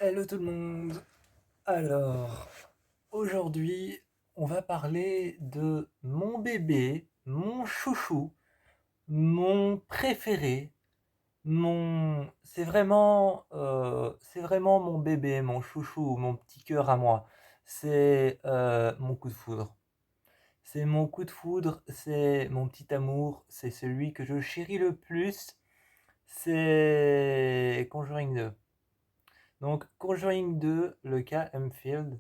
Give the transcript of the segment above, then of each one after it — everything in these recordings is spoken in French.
Hello tout le monde. Alors, aujourd'hui, on va parler de mon bébé, mon chouchou, mon préféré, c'est vraiment mon bébé, mon chouchou, mon petit cœur à moi. C'est mon coup de foudre. C'est mon coup de foudre, c'est mon petit amour, c'est celui que je chéris le plus. C'est Conjuring 2. Donc, Conjuring 2, le cas Hempfield.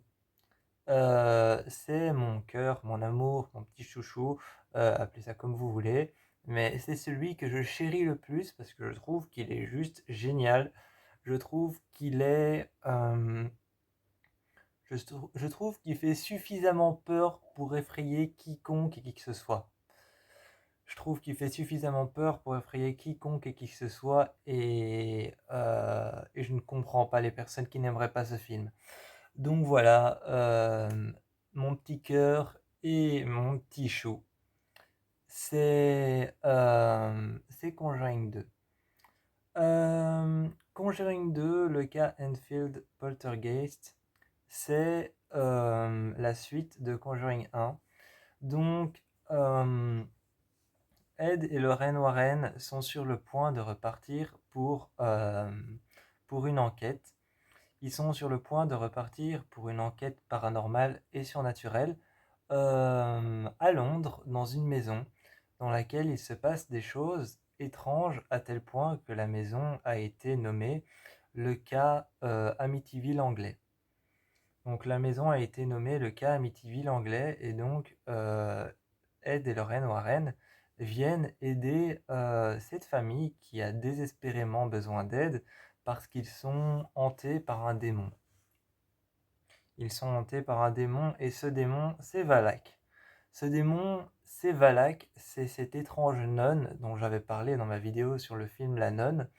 C'est mon cœur, mon amour, mon petit chouchou, appelez ça comme vous voulez, mais c'est celui que je chéris le plus parce que je trouve qu'il est juste génial. Je trouve qu'il est, je trouve qu'il fait suffisamment peur pour effrayer quiconque et qui que ce soit. Je trouve qu'il fait suffisamment peur pour effrayer quiconque et qui que ce soit, et je ne comprends pas les personnes qui n'aimeraient pas ce film. Donc voilà, mon petit cœur et mon petit chou, c'est Conjuring 2. Conjuring 2, le cas Enfield Poltergeist, c'est la suite de Conjuring 1. Donc, Ed et Lorraine Warren sont sur le point de repartir pour une enquête. Ils sont sur le point de repartir pour une enquête paranormale et surnaturelle à Londres, dans une maison dans laquelle il se passe des choses étranges à tel point que la maison a été nommée le cas Amityville anglais. Donc la maison a été nommée le cas Amityville anglais et donc Ed et Lorraine Warren viennent aider cette famille qui a désespérément besoin d'aide parce qu'ils sont hantés par un démon. Ils sont hantés par un démon et ce démon, c'est Valak. Ce démon, c'est Valak, c'est cette étrange nonne dont j'avais parlé dans ma vidéo sur le film La Nonne.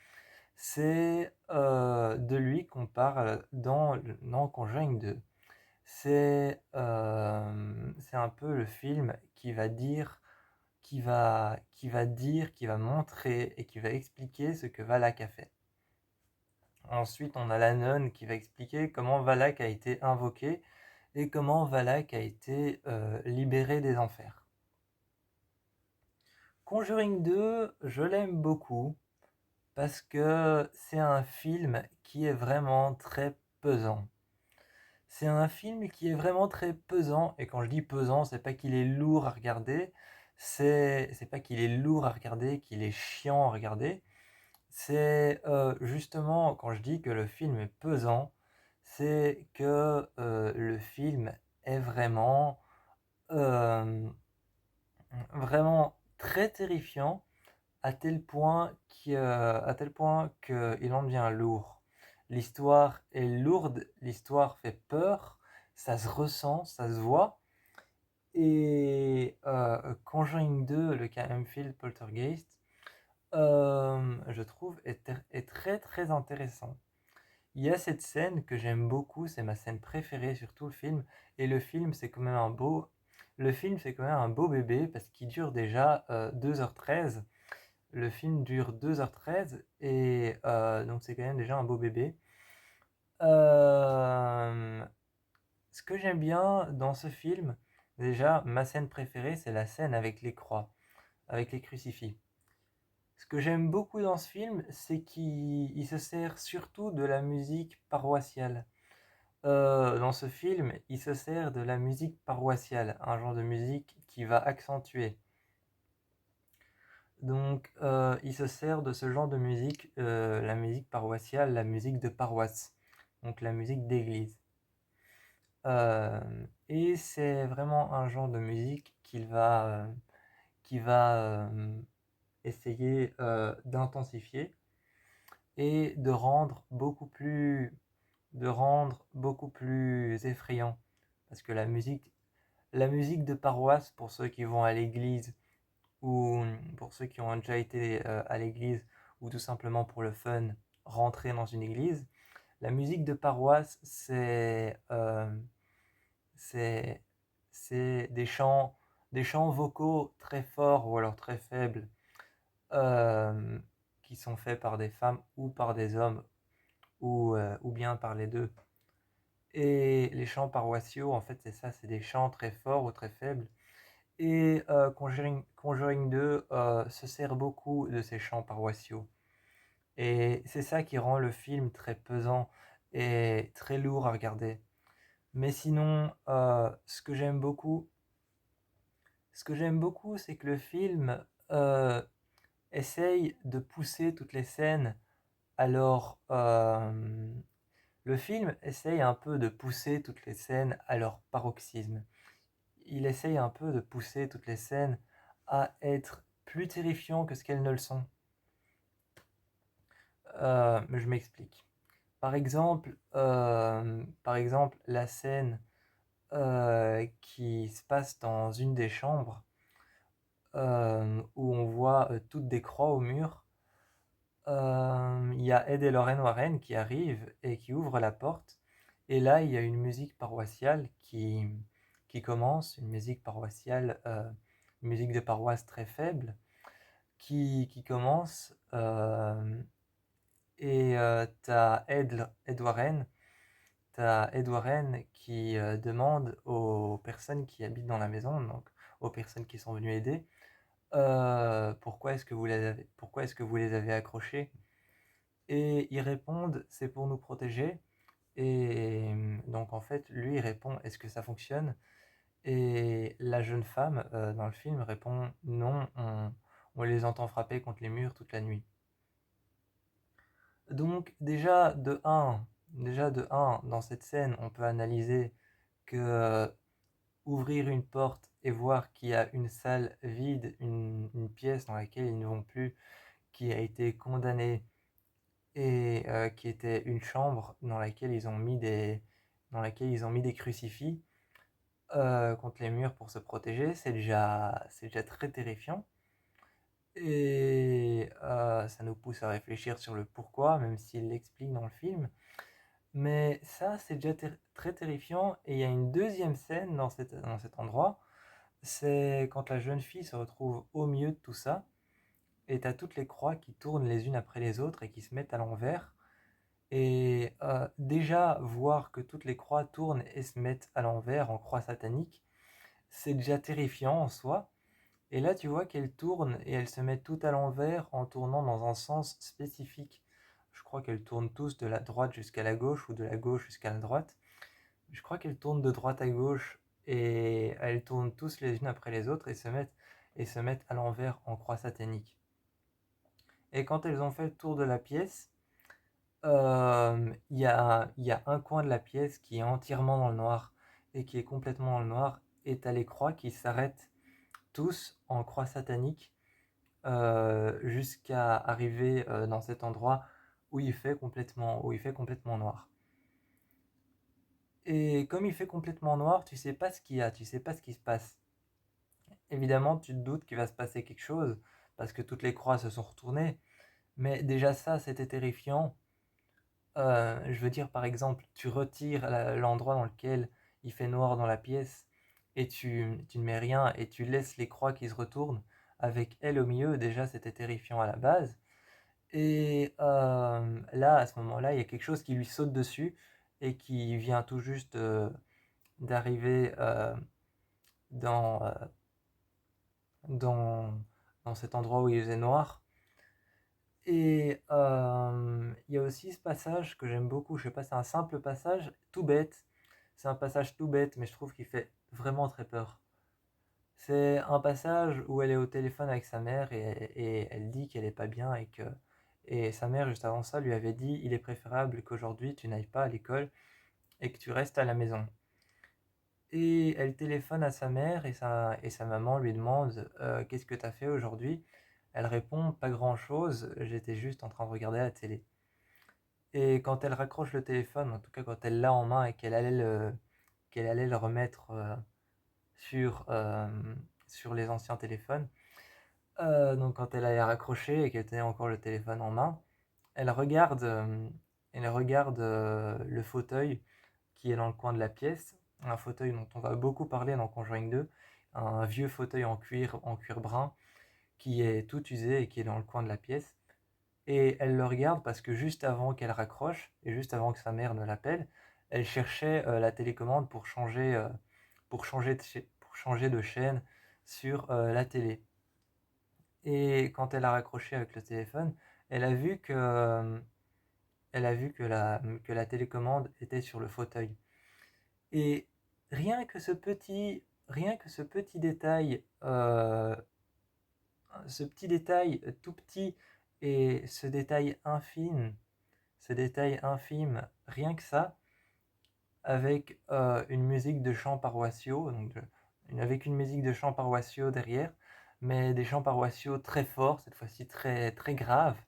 C'est de lui qu'on parle dans Conjuring 2. C'est un peu le film qui va dire, qui va montrer et qui va expliquer ce que Valak a fait. Ensuite, on a la nonne qui va expliquer comment Valak a été invoqué et comment Valak a été libéré des enfers. Conjuring 2, je l'aime beaucoup parce que c'est un film qui est vraiment très pesant. C'est un film qui est vraiment très pesant, et quand je dis pesant, c'est pas qu'il est lourd à regarder, c'est pas qu'il est lourd à regarder, qu'il est chiant à regarder. C'est justement quand je dis que le film est pesant, c'est que le film est euh, vraiment très terrifiant à tel point qu'il en devient lourd. L'histoire est lourde, l'histoire fait peur, ça se ressent, ça se voit. Et Conjuring 2, le cas Hempfield Poltergeist, je trouve est très très intéressant. Il y a cette scène que j'aime beaucoup, c'est ma scène préférée sur tout le film, et le film c'est quand même un beau bébé parce qu'il dure déjà 2h13. Le film dure 2h13 et donc c'est quand même déjà un beau bébé. Euh, Ce que j'aime bien dans ce film, déjà ma scène préférée c'est la scène avec les croix, avec les crucifix. Ce que j'aime beaucoup dans ce film, c'est qu'il se sert surtout de la musique paroissiale. Dans ce film, il se sert de la musique paroissiale, un genre de musique qui va accentuer. Donc, il se sert de ce genre de musique, la musique paroissiale, la musique de paroisse, donc la musique d'église. Euh, et c'est vraiment un genre de musique qu'il va essayer d'intensifier et de rendre beaucoup plus effrayant. Parce que la musique de paroisse, pour ceux qui vont à l'église, ou pour ceux qui ont déjà été à l'église, ou tout simplement pour le fun, rentrer dans une église, la musique de paroisse, c'est, c'est des chants vocaux très forts ou alors très faibles, euh, qui sont faits par des femmes ou par des hommes, ou bien par les deux. Et les chants paroissiaux, en fait, c'est ça, c'est des chants très forts ou très faibles. Et Conjuring 2 se sert beaucoup de ces chants paroissiaux. Et c'est ça qui rend le film très pesant et très lourd à regarder. Mais sinon, ce que j'aime beaucoup, c'est que le film essaye de pousser toutes les scènes. Alors, le film essaye un peu de pousser toutes les scènes à leur paroxysme. Il essaye un peu de pousser toutes les scènes à être plus terrifiants que ce qu'elles ne le sont. Je m'explique. Par exemple, la scène qui se passe dans une des chambres, où on voit toutes des croix au mur. Il y a Ed et Lorraine Warren qui arrivent et qui ouvrent la porte. Et là, il y a une musique paroissiale qui commence, une musique paroissiale, une musique de paroisse très faible, qui commence. Et t'as Ed Warren qui demande aux personnes qui habitent dans la maison, donc aux personnes qui sont venues aider, pourquoi est-ce que vous les avez accrochés? Et ils répondent, c'est pour nous protéger. Et donc en fait, lui il répond, est-ce que ça fonctionne? Et la jeune femme dans le film répond, non, on les entend frapper contre les murs toute la nuit. Donc déjà de un, dans cette scène, on peut analyser que ouvrir une porte et voir qu'il y a une salle vide, une pièce dans laquelle ils ne vont plus, qui a été condamnée et qui était une chambre dans laquelle ils ont mis des crucifix contre les murs pour se protéger, c'est déjà très terrifiant. Et ça nous pousse à réfléchir sur le pourquoi, même s'il l'explique dans le film. Mais ça, c'est déjà très terrifiant. Et il y a une deuxième scène dans cet endroit, c'est quand la jeune fille se retrouve au milieu de tout ça, et t'as toutes les croix qui tournent les unes après les autres et qui se mettent à l'envers. Et déjà, voir que toutes les croix tournent et se mettent à l'envers en croix satanique, c'est déjà terrifiant en soi. Et là, tu vois qu'elles tournent et elles se mettent toutes à l'envers en tournant dans un sens spécifique. Je crois qu'elles tournent tous de la droite jusqu'à la gauche ou de la gauche jusqu'à la droite. Je crois qu'elles tournent de droite à gauche et elles tournent tous les unes après les autres et se mettent à l'envers en croix satanique. Et quand elles ont fait le tour de la pièce, il y a un coin de la pièce qui est entièrement dans le noir et qui est complètement dans le noir, et t'as les croix qui s'arrêtent tous en croix satanique jusqu'à arriver dans cet endroit où il fait complètement noir. Et comme il fait complètement noir, tu sais pas ce qu'il y a, tu sais pas ce qui se passe. Évidemment, tu te doutes qu'il va se passer quelque chose parce que toutes les croix se sont retournées, mais déjà ça, c'était terrifiant. Je veux dire, par exemple, tu retires l'endroit dans lequel il fait noir dans la pièce et tu ne mets rien et tu laisses les croix qui se retournent avec elle au milieu. Déjà, c'était terrifiant à la base. Et là, à ce moment-là, il y a quelque chose qui lui saute dessus et qui vient tout juste d'arriver dans, dans, dans cet endroit où il faisait noir. Et il y a aussi ce passage que j'aime beaucoup, je sais pas, c'est un simple passage tout bête. C'est un passage tout bête, mais je trouve qu'il fait vraiment très peur. C'est un passage où elle est au téléphone avec sa mère et elle dit qu'elle est pas bien et sa mère, juste avant ça, lui avait dit, il est préférable qu'aujourd'hui tu n'ailles pas à l'école et que tu restes à la maison. Et elle téléphone à sa mère et sa maman lui demande qu'est-ce que tu as fait aujourd'hui? Elle répond pas grand-chose, j'étais juste en train de regarder la télé. Et quand elle raccroche le téléphone, en tout cas quand elle l'a en main et qu'elle allait le remettre sur les anciens téléphones, donc quand elle allait raccrocher et qu'elle tenait encore le téléphone en main, elle regarde, le fauteuil qui est dans le coin de la pièce, un fauteuil dont on va beaucoup parler dans Conjuring 2, un vieux fauteuil en cuir brun qui est tout usé et qui est dans le coin de la pièce. Et elle le regarde parce que juste avant qu'elle raccroche, et juste avant que sa mère ne l'appelle, elle cherchait la télécommande pour changer de chaîne sur la télé. Et quand elle a raccroché avec le téléphone, elle a vu que la télécommande était sur le fauteuil. Et rien que ce petit détail, ce petit détail tout petit et ce détail infime, rien que ça, avec une musique de chants paroissiaux, avec une musique de chants paroissiaux derrière, mais des chants paroissiaux très forts, cette fois-ci très, très graves,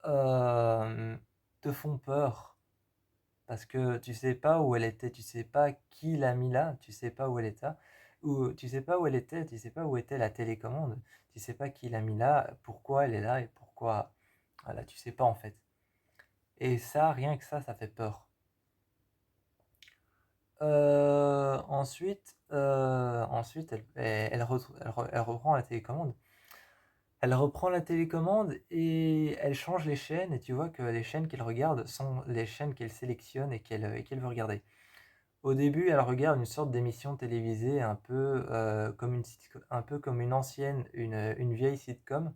euh, te font peur. Parce que tu sais pas où elle était, tu sais pas qui l'a mis là, tu sais pas où elle était, ou tu sais pas où elle était, tu sais pas où était la télécommande, tu sais pas qui l'a mis là, pourquoi elle est là et pourquoi. Voilà, tu sais pas en fait. Et ça, rien que ça fait peur. Ensuite elle reprend la télécommande. Elle reprend la télécommande et elle change les chaînes, et tu vois que les chaînes qu'elle regarde sont les chaînes qu'elle sélectionne et qu'elle veut regarder. Au début, elle regarde une sorte d'émission télévisée un peu comme une vieille sitcom.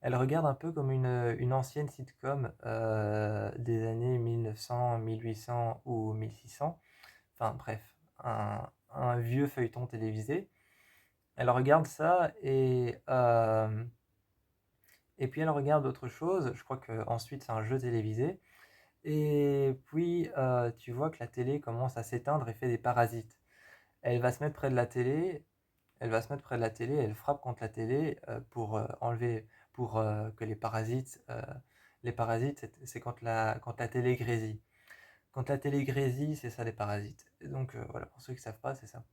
Elle regarde un peu comme une ancienne sitcom des années 1900, 1800 ou 1600. Enfin bref, un vieux feuilleton télévisé. Elle regarde ça et puis elle regarde autre chose. Je crois qu'ensuite c'est un jeu télévisé. Et puis tu vois que la télé commence à s'éteindre et fait des parasites. Elle va se mettre près de la télé, elle frappe contre la télé pour enlever, pour que les parasites, c'est quand la télé grésille. Quand la télé grésille, c'est ça les parasites. Et donc voilà, pour ceux qui ne savent pas, c'est ça.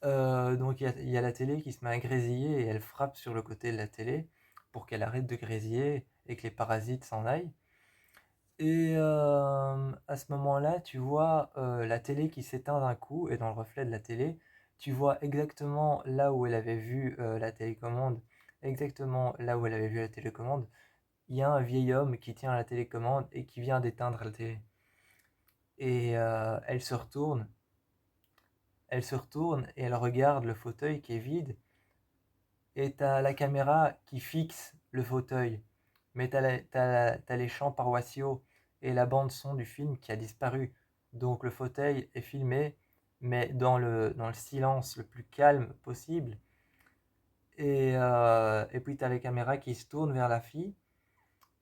Donc il y a la télé qui se met à grésiller et elle frappe sur le côté de la télé pour qu'elle arrête de grésiller et que les parasites s'en aillent. Et à ce moment-là, tu vois la télé qui s'éteint d'un coup, et dans le reflet de la télé, tu vois exactement là où elle avait vu la télécommande, exactement là où elle avait vu la télécommande, il y a un vieil homme qui tient la télécommande et qui vient d'éteindre la télé. Et elle se retourne et elle regarde le fauteuil qui est vide, et t'as la caméra qui fixe le fauteuil, mais t'as les chants paroissiaux et la bande son du film qui a disparu. Donc le fauteuil est filmé, mais dans le silence le plus calme possible. Et puis t'as les caméras qui se tournent vers la fille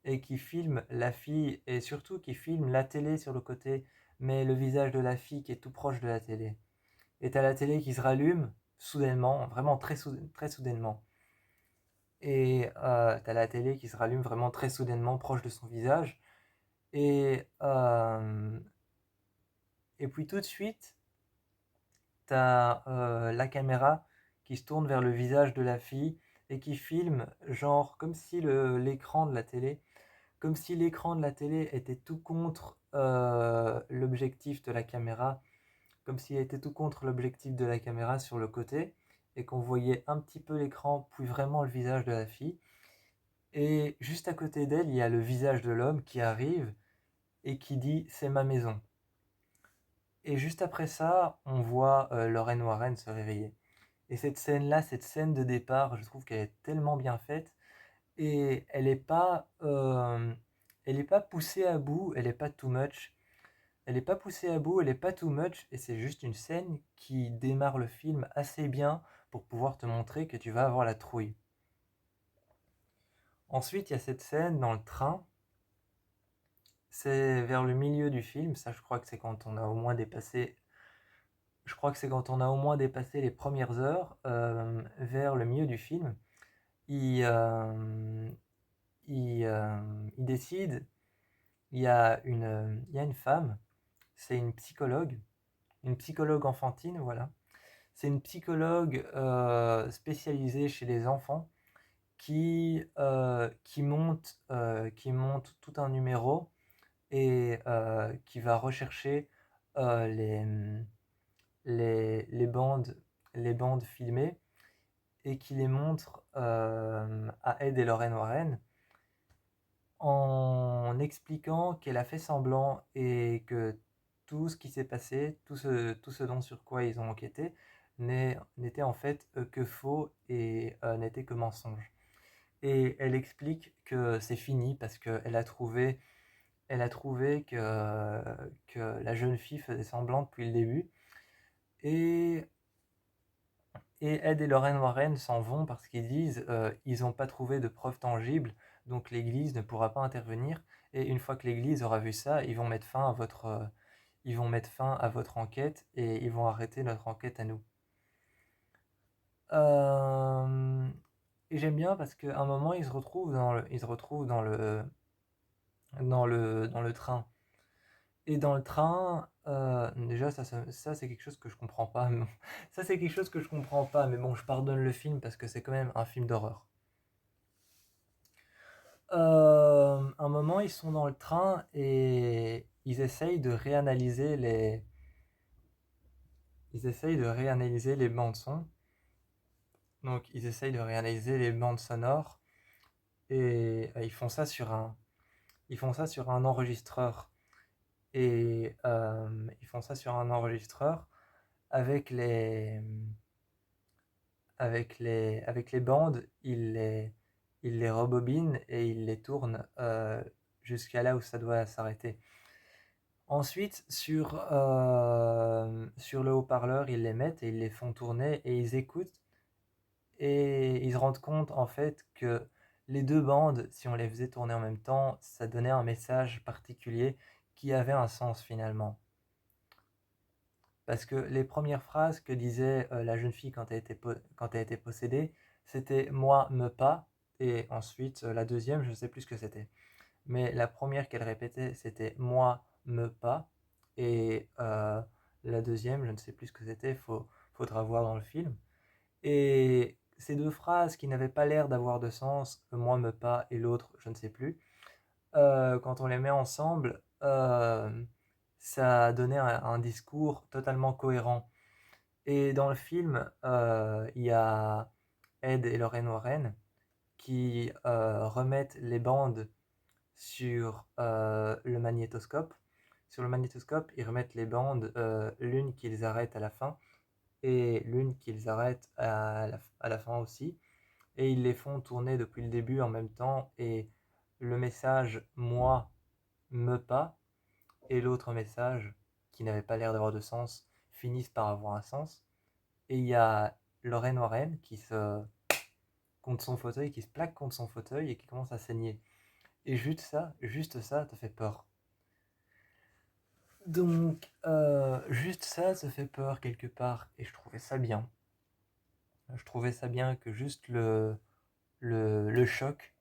et qui filment la fille et surtout qui filment la télé sur le côté, mais le visage de la fille qui est tout proche de la télé. Et t'as la télé qui se rallume soudainement, vraiment très soudainement. Et t'as la télé qui se rallume vraiment très soudainement proche de son visage. Et, et puis tout de suite, t'as la caméra qui se tourne vers le visage de la fille et qui filme, genre comme si l'écran de la télé, comme si l'écran de la télé était tout contre l'objectif de la caméra, comme s'il était tout contre l'objectif de la caméra sur le côté, et qu'on voyait un petit peu l'écran, puis vraiment le visage de la fille. Et juste à côté d'elle, il y a le visage de l'homme qui arrive et qui dit c'est ma maison. Et juste après ça, on voit Lorraine Warren se réveiller. Et cette scène-là, cette scène de départ, je trouve qu'elle est tellement bien faite et elle est pas poussée à bout, elle est pas too much. Elle est pas poussée à bout, elle est pas too much, et c'est juste une scène qui démarre le film assez bien pour pouvoir te montrer que tu vas avoir la trouille. Ensuite, il y a cette scène dans le train. C'est vers le milieu du film, ça je crois que c'est quand on a au moins dépassé, je crois que c'est quand on a au moins dépassé les premières heures, vers le milieu du film, il, euh, il décide, il y a une femme, c'est une psychologue enfantine, voilà. C'est une psychologue spécialisée chez les enfants qui monte tout un numéro et qui va rechercher euh, les, les bandes, les bandes filmées et qui les montre à Ed et Lorraine Warren. en expliquant qu'elle a fait semblant et que tout ce qui s'est passé, tout ce sur quoi ils ont enquêté, n'était en fait que faux et n'était que mensonge. Et elle explique que c'est fini parce qu'elle a trouvé que la jeune fille faisait semblant depuis le début. Et, et Ed et Lorraine Warren s'en vont parce qu'ils disent ils n'ont pas trouvé de preuves tangibles, donc l'Église ne pourra pas intervenir. Et une fois que l'Église aura vu ça, ils vont mettre fin à votre enquête et ils vont arrêter notre enquête à nous. Euh, et j'aime bien parce qu'à un moment, ils se retrouvent dans le train. Et dans le train, déjà, ça c'est quelque chose que je comprends pas. Mais bon, ça, c'est quelque chose que je comprends pas, mais bon, je pardonne le film parce que c'est quand même un film d'horreur. Un moment, ils sont dans le train et ils essayent de réanalyser les bandes son. Donc, ils essayent de réanalyser les bandes sonores et ils font ça sur un enregistreur. Et ils font ça sur un enregistreur avec les bandes, ils les rebobinent et ils les tournent jusqu'à là où ça doit s'arrêter. Ensuite, sur le haut-parleur, ils les mettent et ils les font tourner et ils écoutent et ils se rendent compte en fait que les deux bandes, si on les faisait tourner en même temps, ça donnait un message particulier qui avait un sens finalement. Parce que les premières phrases que disait la jeune fille quand elle était possédée, c'était moi, me pas. Et ensuite, la deuxième, je ne sais plus ce que c'était. Mais la première qu'elle répétait, c'était moi, me pas. Et la deuxième, je ne sais plus ce que c'était, faudra voir dans le film. Et ces deux phrases qui n'avaient pas l'air d'avoir de sens, moi, me pas, et l'autre, je ne sais plus, quand on les met ensemble, ça donnait un discours totalement cohérent. Et dans le film, il y a Ed et Lorraine Warren qui remettent les bandes sur le magnétoscope. Sur le magnétoscope, ils remettent les bandes, l'une qu'ils arrêtent à la fin et l'une qu'ils arrêtent à la fin aussi. Et ils les font tourner depuis le début en même temps. Et le message moi, me pas, et l'autre message qui n'avait pas l'air d'avoir de sens finissent par avoir un sens. Et il y a Lorraine Warren qui se plaque contre son fauteuil et qui commence à saigner. Et juste ça te fait peur. Donc, juste ça te fait peur quelque part. Et je trouvais ça bien. Je trouvais ça bien que juste le choc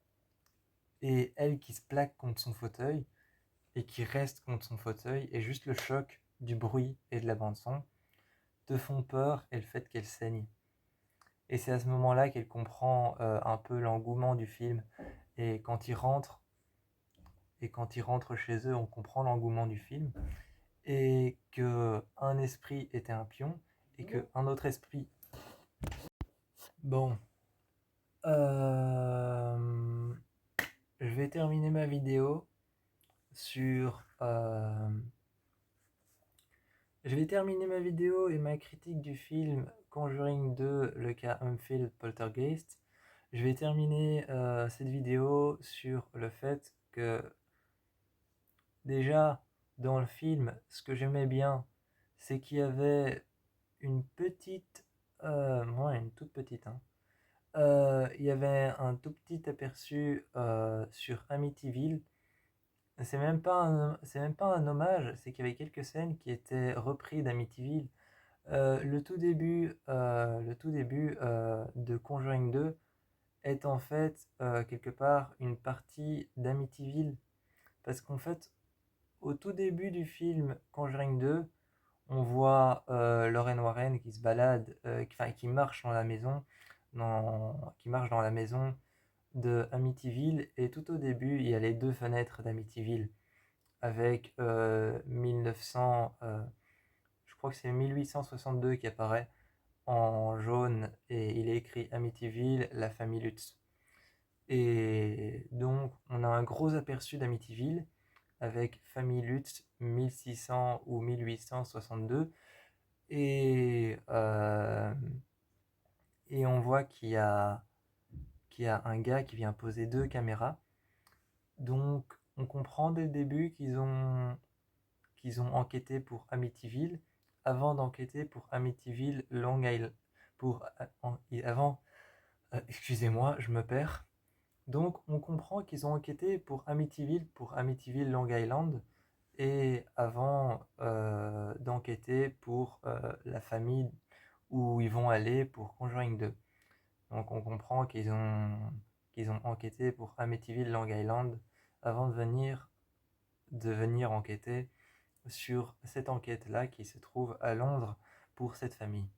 et elle qui se plaque contre son fauteuil et qui reste contre son fauteuil et juste le choc du bruit et de la bande son te font peur et le fait qu'elle saigne. Et c'est à ce moment-là qu'elle comprend un peu l'engouement du film. Et quand ils rentrent chez eux, on comprend l'engouement du film. Et que un esprit était un pion. Et que un autre esprit... Bon. Euh, je vais terminer ma vidéo sur... Je vais terminer ma vidéo et ma critique du film Conjuring 2, le cas Enfield Poltergeist. Je vais terminer cette vidéo sur le fait que déjà dans le film, ce que j'aimais bien, c'est qu'il y avait une petite, ouais, une toute petite, hein. Il y avait un tout petit aperçu sur Amityville. C'est même pas un hommage, c'est qu'il y avait quelques scènes qui étaient reprises d'Amityville. Le tout début de Conjuring 2 est en fait quelque part une partie d'Amityville. Parce qu'en fait, au tout début du film Conjuring 2, on voit Lorraine Warren qui se balade, qui marche dans la maison, qui marche dans la maison de Amityville. Et tout au début, il y a les deux fenêtres d'Amityville avec 1900, je crois que c'est 1862 qui apparaît en jaune et il est écrit Amityville, la famille Lutz. Et donc, on a un gros aperçu d'Amityville avec Famille Lutz 1600 ou 1862. Et, euh, et on voit qu'il y a un gars qui vient poser 2 caméras. Donc, on comprend dès le début qu'ils ont enquêté pour Amityville avant d'enquêter pour Amityville Long Island. Avant, excusez-moi, je me perds. Donc, on comprend qu'ils ont enquêté pour Amityville Long Island, et avant d'enquêter pour la famille où ils vont aller pour Conjuring 2. Donc, on comprend qu'ils ont enquêté pour Amityville Long Island avant de venir enquêter sur cette enquête-là qui se trouve à Londres pour cette famille.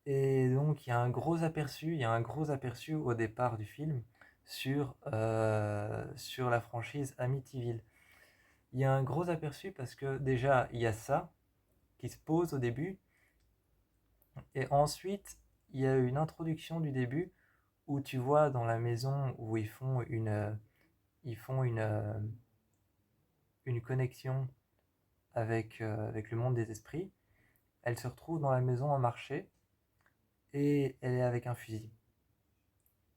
Et donc, il y a un gros aperçu au départ du film sur la franchise Amityville. Il y a un gros aperçu parce que déjà, il y a ça qui se pose au début, et ensuite, il y a une introduction du début où tu vois dans la maison où ils font une connexion avec le monde des esprits. Elle se retrouve dans la maison en marché et elle est avec un fusil.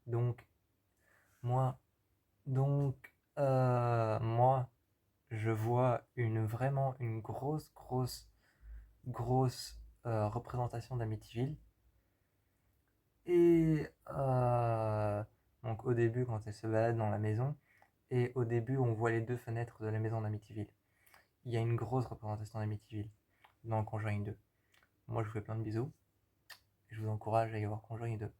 Donc, moi, moi, je vois vraiment une grosse, grosse, grosse représentation d'Amityville. Et donc au début, quand elle se balade dans la maison, et au début, on voit les 2 fenêtres de la maison d'Amityville. Il y a une grosse représentation d'Amityville dans Conjuring 2. Moi, je vous fais plein de bisous et je vous encourage à y voir Conjuring 2.